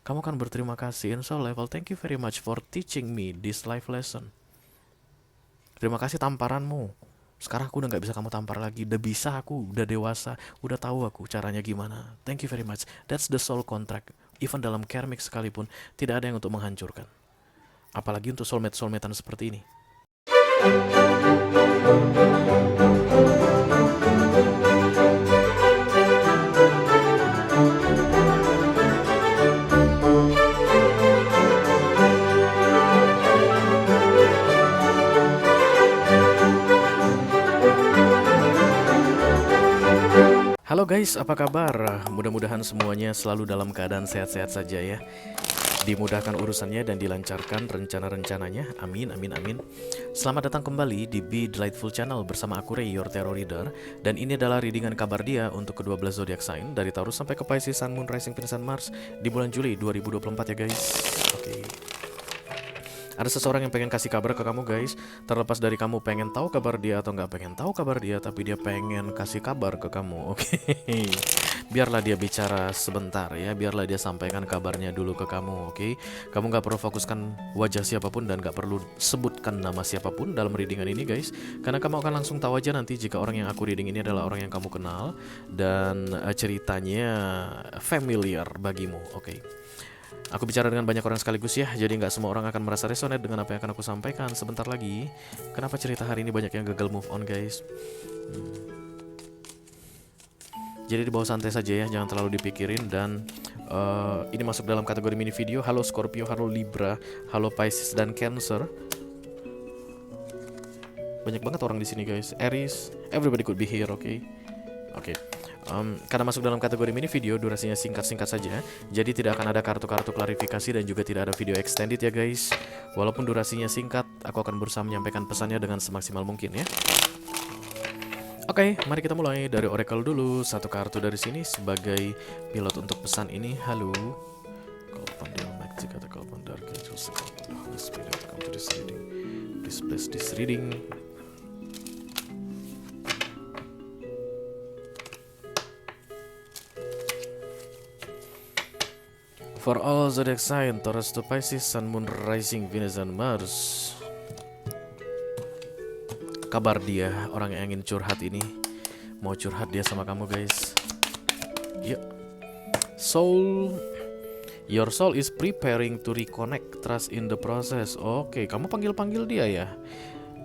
Kamu akan berterima kasih in soul level. Thank you very much for teaching me this life lesson. Terima kasih tamparanmu. Sekarang aku udah nggak bisa kamu tampar lagi. Udah bisa aku, udah dewasa, udah tahu aku caranya gimana. Thank you very much. That's the soul contract. Even dalam karmic sekalipun, tidak ada yang untuk menghancurkan. Apalagi untuk soulmate-soulmatean seperti ini. Halo guys, apa kabar? Mudah-mudahan semuanya selalu dalam keadaan sehat-sehat saja ya. Dimudahkan urusannya dan dilancarkan rencana-rencananya. Amin, amin, amin. Selamat datang kembali di Be Delightful Channel bersama aku Ray, your Tarot Reader. Dan ini adalah readingan kabar dia untuk ke-12 zodiak sign dari Taurus sampai ke Pisces, Sun, Moon, Rising, Venus, dan Mars di bulan Juli 2024 ya guys. Oke. Ada seseorang yang pengen kasih kabar ke kamu guys. Terlepas dari kamu pengen tahu kabar dia atau nggak pengen tahu kabar dia, tapi dia pengen kasih kabar ke kamu. Oke. Biarlah dia bicara sebentar ya. Biarlah dia sampaikan kabarnya dulu ke kamu. Oke. Kamu nggak perlu fokuskan wajah siapapun dan nggak perlu sebutkan nama siapapun dalam readingan ini guys. Karena kamu akan langsung tahu aja nanti jika orang yang aku reading ini adalah orang yang kamu kenal dan ceritanya familiar bagimu. Oke. Aku bicara dengan banyak orang sekaligus ya, jadi nggak semua orang akan merasa resonate dengan apa yang akan aku sampaikan sebentar lagi. Kenapa cerita hari ini banyak yang gagal move on guys? Jadi dibawa santai saja ya, jangan terlalu dipikirin. Dan ini masuk dalam kategori mini video. Halo Scorpio, halo Libra, halo Pisces dan Cancer. Banyak banget orang di sini guys. Aries, everybody could be here, oke? Oke. Karena masuk dalam kategori mini video, durasinya singkat-singkat saja. Jadi tidak akan ada kartu-kartu klarifikasi dan juga tidak ada video extended ya guys. Walaupun durasinya singkat, aku akan berusaha menyampaikan pesannya dengan semaksimal mungkin ya. Oke, mari kita mulai dari Oracle dulu. Satu kartu dari sini sebagai pilot untuk pesan ini. Halo. Call upon the Almighty, call upon the Archangel, call upon the Holy Spirit, come to this reading. Please bless this reading. For all zodiac sign, Taurus to Pisces, Sun, Moon, Rising, Venus, and Mars. Kabar dia, orang yang ingin curhat ini. Mau curhat dia sama kamu guys. Yuk. Soul. Your soul is preparing to reconnect. Trust in the process. Oke, kamu panggil-panggil dia ya.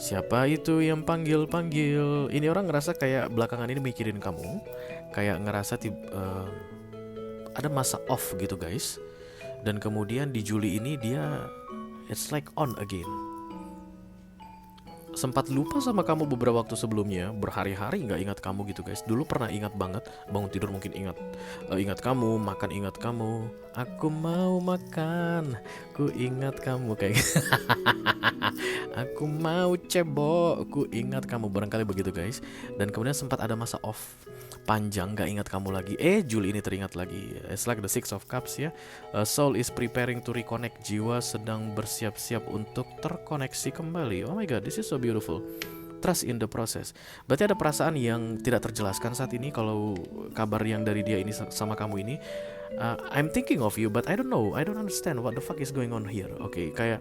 Siapa itu yang panggil-panggil? Ini orang ngerasa kayak belakangan ini mikirin kamu. Kayak ngerasa ada masa off gitu guys. Dan kemudian di Juli ini dia it's like on again. Sempat lupa sama kamu beberapa waktu sebelumnya, berhari-hari nggak ingat kamu gitu guys. Dulu pernah ingat banget, bangun tidur mungkin ingat, ingat kamu, makan ingat kamu. Aku mau makan, ku ingat kamu kayak. Aku mau cebok, ku ingat kamu, barangkali begitu guys. Dan kemudian sempat ada masa off panjang, gak ingat kamu lagi. Juli ini teringat lagi. It's like the Six of Cups ya. Soul is preparing to reconnect. Jiwa sedang bersiap-siap untuk terkoneksi kembali. Oh my god, this is so beautiful. Trust in the process. Berarti ada perasaan yang tidak terjelaskan saat ini. Kalau kabar yang dari dia ini sama kamu ini, I'm thinking of you but I don't know, I don't understand what the fuck is going on here. Oke, kayak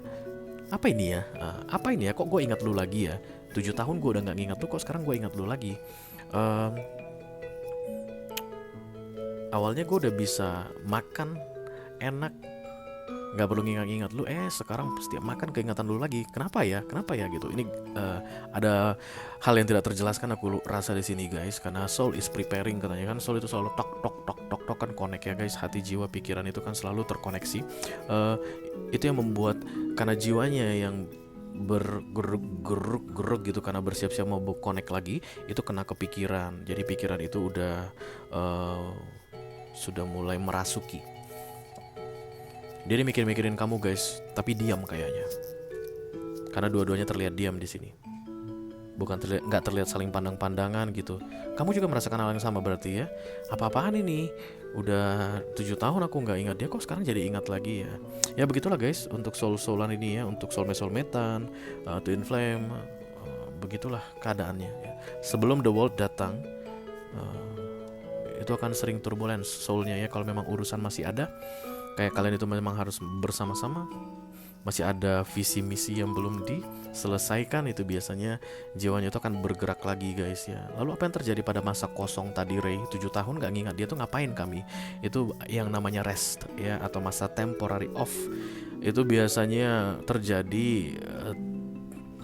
apa ini ya? Apa ini ya? Kok gue ingat lu lagi ya? 7 tahun gue udah gak ngingat lu, kok sekarang gue ingat lu lagi. Awalnya gue udah bisa makan enak, nggak perlu ngingat-ngingat lu. Sekarang setiap makan keingatan lu lagi. Kenapa ya gitu. Ini ada hal yang tidak terjelaskan aku rasa di sini guys. Karena soul is preparing katanya kan. Soul itu selalu tok tok tok tok tok kan connect ya guys. Hati, jiwa, pikiran itu kan selalu terkoneksi. Itu yang membuat karena jiwanya yang bergeruk gitu karena bersiap-siap mau connect lagi, itu kena kepikiran. Jadi pikiran itu udah sudah mulai merasuki. Dia mikir-mikirin kamu guys, tapi diam kayaknya. Karena dua-duanya terlihat diam di sini. Bukan nggak terlihat saling pandang-pandangan gitu. Kamu juga merasakan hal yang sama berarti ya. Apa-apaan ini? Udah 7 tahun aku nggak ingat dia, kok sekarang jadi ingat lagi ya. Ya begitulah guys untuk soul-soulan ini ya, untuk soulmate-soulmatean, twin flame, begitulah keadaannya ya. Sebelum the world datang, itu akan sering turbulence soulnya ya. Kalau memang urusan masih ada, kayak kalian itu memang harus bersama-sama, masih ada visi misi yang belum diselesaikan, itu biasanya jiwanya itu akan bergerak lagi guys ya. Lalu apa yang terjadi pada masa kosong tadi Ray 7 tahun gak ngingat dia tuh ngapain kami? Itu yang namanya rest ya, atau masa temporary off. Itu biasanya terjadi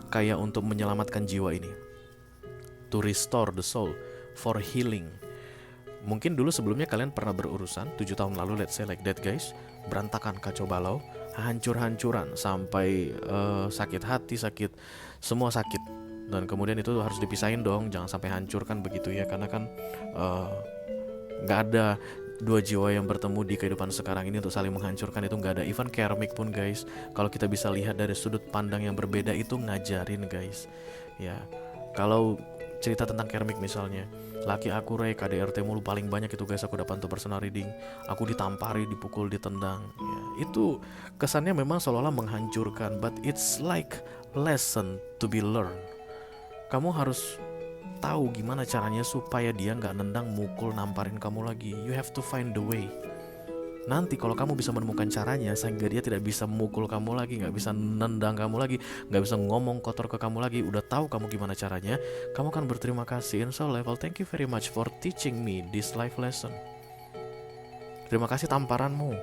kayak untuk menyelamatkan jiwa ini, to restore the soul for healing. Mungkin dulu sebelumnya kalian pernah berurusan 7 tahun lalu, let's say like that guys, berantakan, kacau balau, hancur-hancuran, sampai sakit hati, semua sakit. Dan kemudian itu harus dipisahin dong, jangan sampai hancur kan begitu ya. Karena kan gak ada dua jiwa yang bertemu di kehidupan sekarang ini untuk saling menghancurkan, itu gak ada. Even karmic pun guys, kalau kita bisa lihat dari sudut pandang yang berbeda, itu ngajarin guys ya. Kalau cerita tentang karmic misalnya, laki aku Ray KDRT mulu, paling banyak itu guys aku dapat untuk personal reading, aku ditampari, dipukul, ditendang ya. Itu kesannya memang seolah-olah menghancurkan, but it's like lesson to be learned. Kamu harus tahu gimana caranya supaya dia gak nendang, mukul, namparin kamu lagi. You have to find the way. Nanti kalau kamu bisa menemukan caranya sehingga dia tidak bisa mukul kamu lagi, gak bisa nendang kamu lagi, gak bisa ngomong kotor ke kamu lagi, udah tahu kamu gimana caranya, kamu kan berterima kasih. In soul level, thank you very much for teaching me this life lesson. Terima kasih tamparanmu.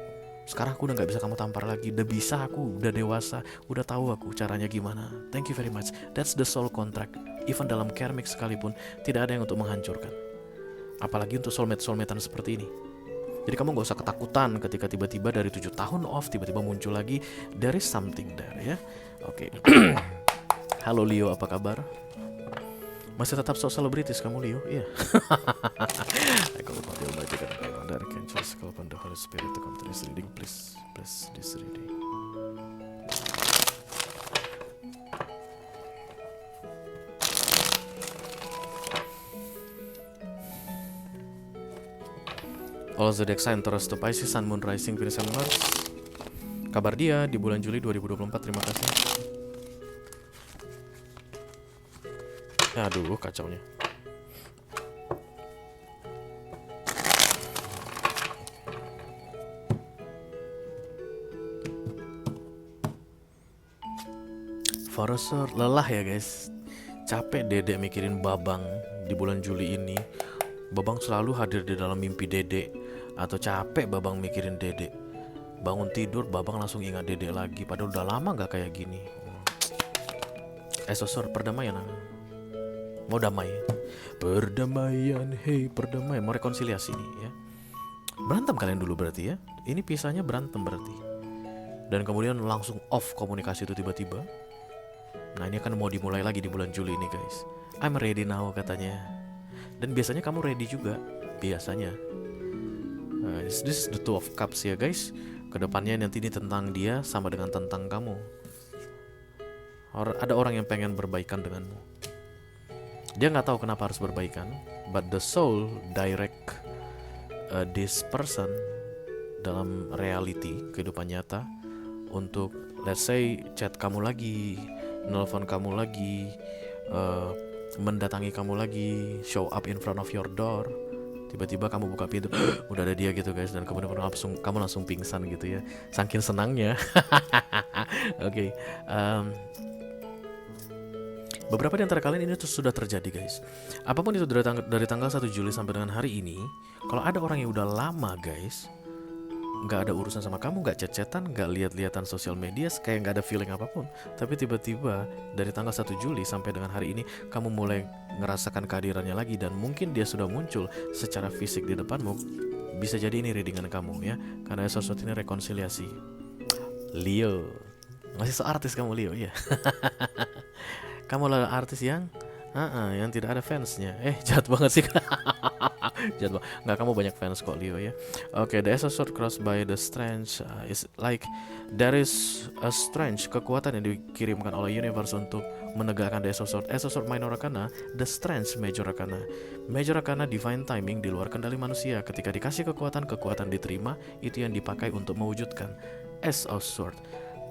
Sekarang aku udah gak bisa kamu tampar lagi, udah bisa aku, udah dewasa, udah tahu aku caranya gimana. Thank you very much. That's the soul contract. Even dalam karmic sekalipun tidak ada yang untuk menghancurkan, apalagi untuk soulmate-soulmatean seperti ini. Jadi kamu gak usah ketakutan ketika tiba-tiba dari 7 tahun off tiba-tiba muncul lagi. There is something there ya. Oke. Halo Leo, apa kabar? Masih tetap sok selebritis kamu Leo? Iya. I call upon the Almighty God and the Archangels, call upon the Holy Spirit to come to this reading. Please bless this reading. All zodiac sign Taurus to Pisces, Sun, Moon, Rising, Venus, and Mars. Kabar dia di bulan Juli 2024, terima kasih. Aduh, kacaunya. Forester, lelah ya guys. Capek Dedek mikirin Babang di bulan Juli ini. Babang selalu hadir di dalam mimpi Dedek. Atau capek Babang mikirin Dedek, bangun tidur Babang langsung ingat Dedek lagi, padahal udah lama gak kayak gini. Sosor perdamaian, mau damai, perdamaian, hey perdamaian, mau rekonsiliasi nih ya. Berantem kalian dulu berarti ya, ini pisahnya berantem berarti. Dan kemudian langsung off komunikasi itu tiba-tiba. Nah ini akan mau dimulai lagi di bulan Juli ini guys. I'm ready now katanya. Dan biasanya kamu ready juga, biasanya. This is the Two of Cups ya guys. Kedepannya nanti ini tentang dia sama dengan tentang kamu. Ada orang yang pengen berbaikan denganmu. Dia gak tahu kenapa harus berbaikan, but the soul direct this person dalam reality, kehidupan nyata, untuk let's say chat kamu lagi, nelfon kamu lagi, mendatangi kamu lagi, show up in front of your door. Tiba-tiba kamu buka pintu, udah ada dia gitu guys, dan kemudian kamu langsung pingsan gitu ya, saking senangnya. Oke. Beberapa di antara kalian ini sudah terjadi guys. Apapun itu dari tanggal 1 Juli sampai dengan hari ini, kalau ada orang yang udah lama guys, gak ada urusan sama kamu, gak chat-chatan, gak lihat-lihatan sosial media, kayak gak ada feeling apapun, tapi tiba-tiba dari tanggal 1 Juli sampai dengan hari ini kamu mulai ngerasakan kehadirannya lagi, dan mungkin dia sudah muncul secara fisik di depanmu. Bisa jadi ini readingan kamu ya, karena sesuatu ini rekonsiliasi. Leo, masih seartis kamu Leo ya. Kamu adalah artis yang tidak ada fansnya. Jahat banget sih. Jahat banget. Nggak, kamu banyak fans kok Leo ya. Oke, the Ace of Swords crossed by the Strange is like there is a strange, kekuatan yang dikirimkan oleh universe untuk menegakkan the Ace of Swords. Ace of Swords minor arcana, the Strange major arcana. Major arcana divine timing, di luar kendali manusia. Ketika dikasih kekuatan diterima, itu yang dipakai untuk mewujudkan Ace of Swords.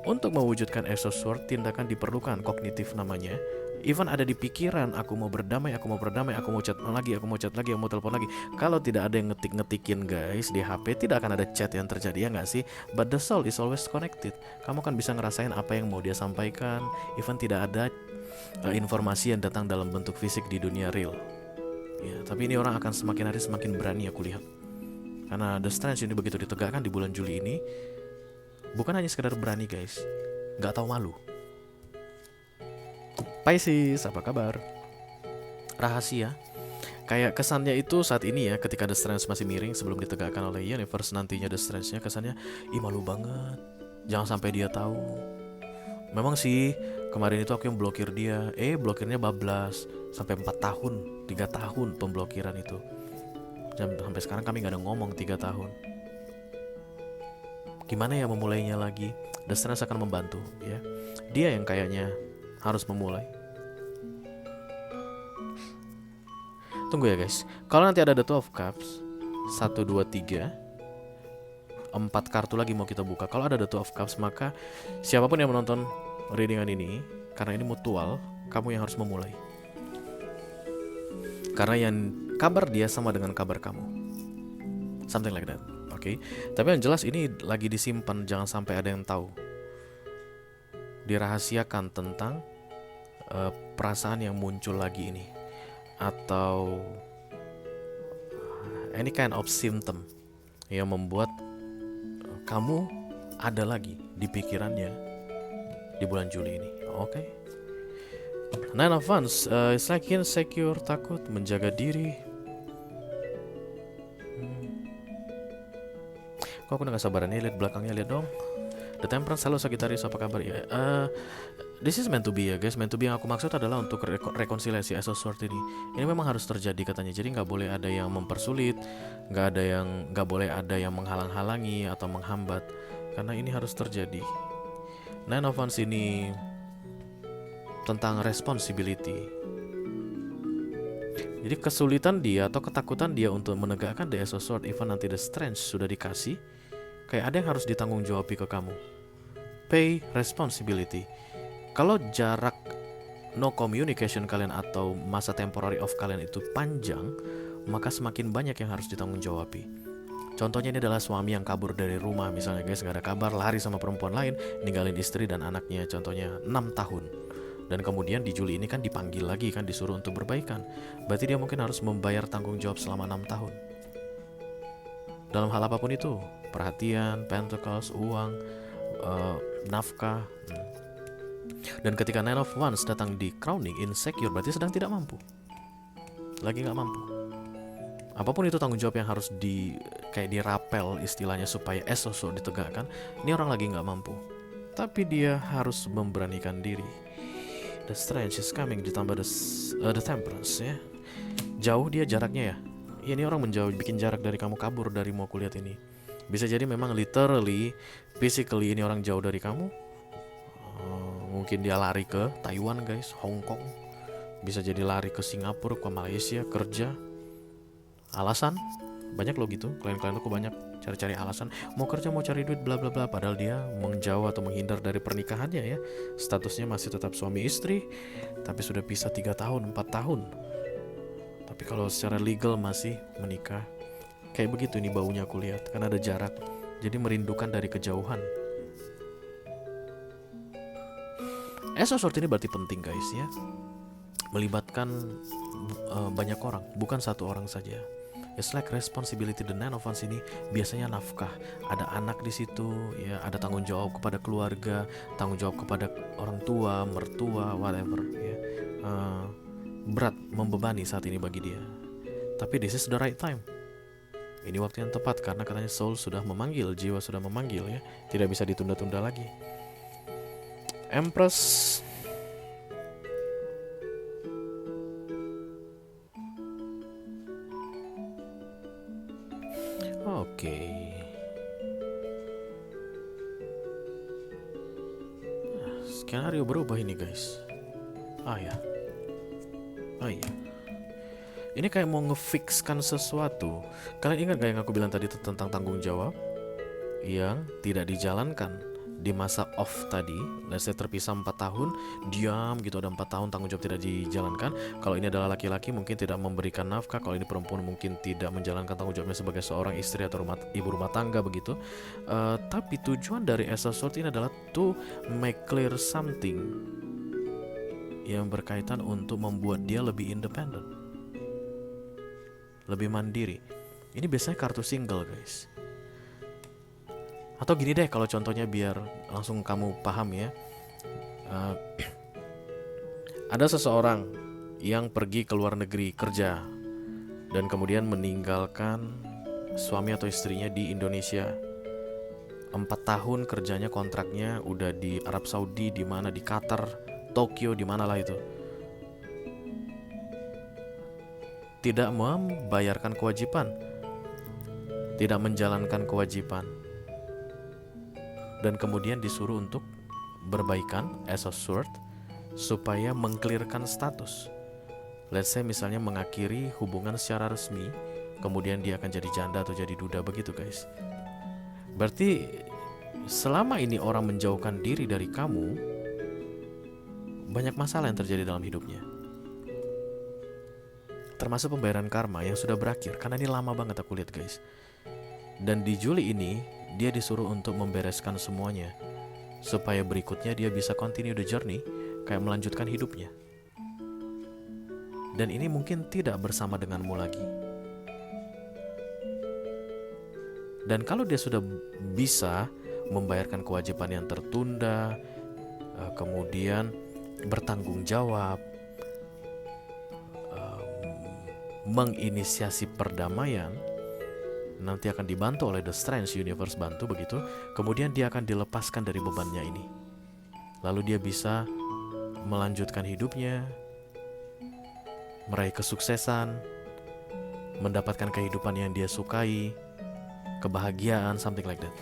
Untuk mewujudkan Ace of Swords, tindakan diperlukan, kognitif namanya. Even ada di pikiran, aku mau berdamai, aku mau berdamai, aku mau chat lagi, aku mau chat lagi, aku mau telepon lagi. Kalau tidak ada yang ngetik-ngetikin guys di HP, tidak akan ada chat yang terjadi, ya nggak sih? But the soul is always connected. Kamu kan bisa ngerasain apa yang mau dia sampaikan. Even tidak ada informasi yang datang dalam bentuk fisik di dunia real. Ya, tapi ini orang akan semakin hari semakin berani aku lihat. Karena The Strange ini begitu ditegakkan di bulan Juli ini, bukan hanya sekedar berani guys, nggak tahu malu. Pisces, apa kabar? Rahasia. Kayak kesannya itu saat ini ya, ketika The Strange masih miring sebelum ditegakkan oleh universe, nantinya The Strange-nya kesannya, ih malu banget, jangan sampai dia tahu. Memang sih, kemarin itu aku yang blokir dia, blokirnya bablas, sampai 4 tahun, 3 tahun pemblokiran itu. Dan sampai sekarang kami gak ada ngomong 3 tahun. Gimana ya memulainya lagi? The Strange akan membantu ya. Dia yang kayaknya harus memulai. Tunggu ya guys. Kalau nanti ada The Two of Cups, 1, 2, 3, 4 kartu lagi mau kita buka. Kalau ada The Two of Cups, maka siapapun yang menonton readingan ini, karena ini mutual, kamu yang harus memulai. Karena yang kabar dia sama dengan kabar kamu. Something like that. Oke. Tapi yang jelas ini lagi disimpan, jangan sampai ada yang tahu. Dirahasiakan tentang perasaan yang muncul lagi ini, atau any kind of symptom yang membuat kamu ada lagi di pikirannya di bulan Juli ini. Oke. Nine of Wands, it's like insecure, takut, menjaga diri. Kok aku udah gak sabaran nih, lihat belakangnya, lihat dong. The Temperance, halo Sagittarius, apa kabar ya? This is meant to be ya guys. Meant to be yang aku maksud adalah untuk rekonsiliasi Ace of Swords ini. Ini memang harus terjadi katanya. Jadi nggak boleh ada yang mempersulit, nggak boleh ada yang menghalang-halangi atau menghambat. Karena ini harus terjadi. Nine of Wands ini tentang responsibility. Jadi kesulitan dia atau ketakutan dia untuk menegakkan the Ace of Swords, even nanti the Strength sudah dikasih, kayak ada yang harus ditanggung jawabi ke kamu. Pay responsibility. Kalau jarak no communication kalian atau masa temporary off kalian itu panjang, maka semakin banyak yang harus ditanggung jawabi. Contohnya ini adalah suami yang kabur dari rumah, misalnya guys, gak ada kabar, lari sama perempuan lain, ninggalin istri dan anaknya, contohnya 6 tahun. Dan kemudian di Juli ini kan dipanggil lagi, kan disuruh untuk berbaikan. Berarti dia mungkin harus membayar tanggung jawab selama 6 tahun. Dalam hal apapun itu, perhatian, pentacles, uang, nafkah. Dan ketika Nine of Wands datang di crowning, insecure, berarti sedang tidak mampu. Lagi gak mampu. Apapun itu tanggung jawab yang harus kayak dirapel istilahnya supaya Ace of Swords ditegakkan. Ini orang lagi gak mampu. Tapi dia harus memberanikan diri. The Strange is coming, ditambah the Temperance ya. Jauh dia jaraknya ya. Ini orang menjauh, bikin jarak dari kamu, kabur dari mau kulihat ini. Bisa jadi memang literally, physically ini orang jauh dari kamu. Mungkin dia lari ke Taiwan guys, Hong Kong. Bisa jadi lari ke Singapura, ke Malaysia, kerja. Alasan banyak loh gitu, klien-klien aku banyak cari-cari alasan, mau kerja, mau cari duit, bla bla bla. Padahal dia menjauh atau menghindar dari pernikahannya ya. Statusnya masih tetap suami istri, tapi sudah pisah 3 tahun, 4 tahun. Tapi kalau secara legal masih menikah. Kayak begitu ini baunya aku lihat, karena ada jarak. Jadi merindukan dari kejauhan. Ace of Swords ini berarti penting guys ya. Melibatkan banyak orang, bukan satu orang saja. It's like responsibility. The Nine of Wands ini biasanya nafkah, ada anak di situ, ya, ada tanggung jawab kepada keluarga, tanggung jawab kepada orang tua, mertua, whatever. Ya. Berat, membebani saat ini bagi dia. Tapi this is the right time. Ini waktu yang tepat karena katanya soul sudah memanggil, jiwa sudah memanggil ya, tidak bisa ditunda-tunda lagi. Empress. Oke. Skenario berubah ini guys. Ya. Ini kayak mau ngefixkan sesuatu. Kalian ingat gak yang aku bilang tadi tentang tanggung jawab yang tidak dijalankan di masa off tadi, let's say terpisah 4 tahun, diam gitu, ada 4 tahun tanggung jawab tidak dijalankan. Kalau ini adalah laki-laki mungkin tidak memberikan nafkah, kalau ini perempuan mungkin tidak menjalankan tanggung jawabnya sebagai seorang istri atau ibu rumah tangga begitu. Tapi tujuan dari Ace of Swords ini adalah to make clear something yang berkaitan untuk membuat dia lebih independen, lebih mandiri. Ini biasanya kartu single guys. Atau gini deh, kalau contohnya biar langsung kamu paham ya. Ada seseorang yang pergi ke luar negeri kerja dan kemudian meninggalkan suami atau istrinya di Indonesia. 4 tahun kerjanya, kontraknya udah di Arab Saudi, di mana, di Qatar, Tokyo, di mana lah itu. Tidak membayarkan kewajiban, tidak menjalankan kewajiban, dan kemudian disuruh untuk berbaikan Ace of Swords supaya mengclearkan status. Let's say misalnya mengakhiri hubungan secara resmi, kemudian dia akan jadi janda atau jadi duda begitu guys. Berarti selama ini orang menjauhkan diri dari kamu, banyak masalah yang terjadi dalam hidupnya, termasuk pembayaran karma yang sudah berakhir. Karena ini lama banget aku lihat guys. Dan di Juli ini dia disuruh untuk membereskan semuanya supaya berikutnya dia bisa continue the journey, kayak melanjutkan hidupnya. Dan ini mungkin tidak bersama denganmu lagi. Dan kalau dia sudah bisa membayarkan kewajiban yang tertunda, kemudian bertanggung jawab, menginisiasi perdamaian, nanti akan dibantu oleh The Strange Universe bantu begitu. Kemudian dia akan dilepaskan dari bebannya ini. Lalu dia bisa melanjutkan hidupnya, meraih kesuksesan, mendapatkan kehidupan yang dia sukai, kebahagiaan, something like that.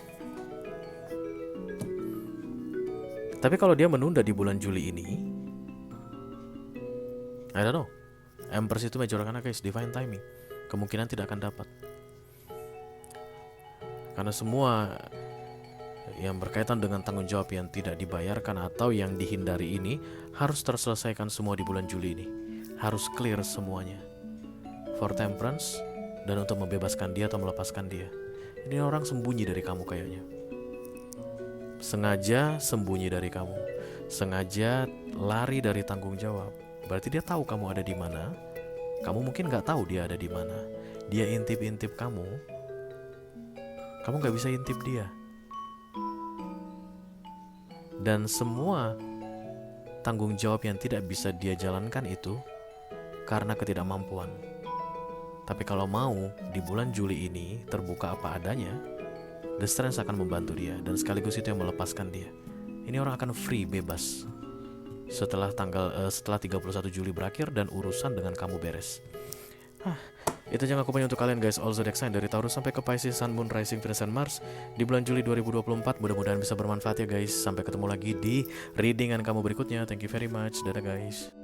Tapi kalau dia menunda di bulan Juli ini, I don't know. Empress itu major arcana guys, divine timing. Kemungkinan tidak akan dapat. Karena semua yang berkaitan dengan tanggung jawab yang tidak dibayarkan atau yang dihindari ini harus terselesaikan semua di bulan Juli ini. Harus clear semuanya. For Temperance, dan untuk membebaskan dia atau melepaskan dia. Ini orang sembunyi dari kamu kayaknya. Sengaja sembunyi dari kamu. Sengaja lari dari tanggung jawab. Berarti dia tahu kamu ada di mana. Kamu mungkin gak tahu dia ada di mana. Dia intip-intip kamu. Kamu gak bisa intip dia. Dan semua tanggung jawab yang tidak bisa dia jalankan itu karena ketidakmampuan. Tapi kalau mau di bulan Juli ini terbuka apa adanya, The Strange akan membantu dia. Dan sekaligus itu yang melepaskan dia. Ini orang akan free, bebas setelah 31 Juli berakhir dan urusan dengan kamu beres. Itu yang aku punya untuk kalian guys, all zodiac sign dari Taurus sampai ke Pisces, Sun, Moon, Rising, Venus, dan Mars di bulan Juli 2024. Mudah-mudahan bisa bermanfaat ya guys. Sampai ketemu lagi di readingan kamu berikutnya. Thank you very much. Dadah guys.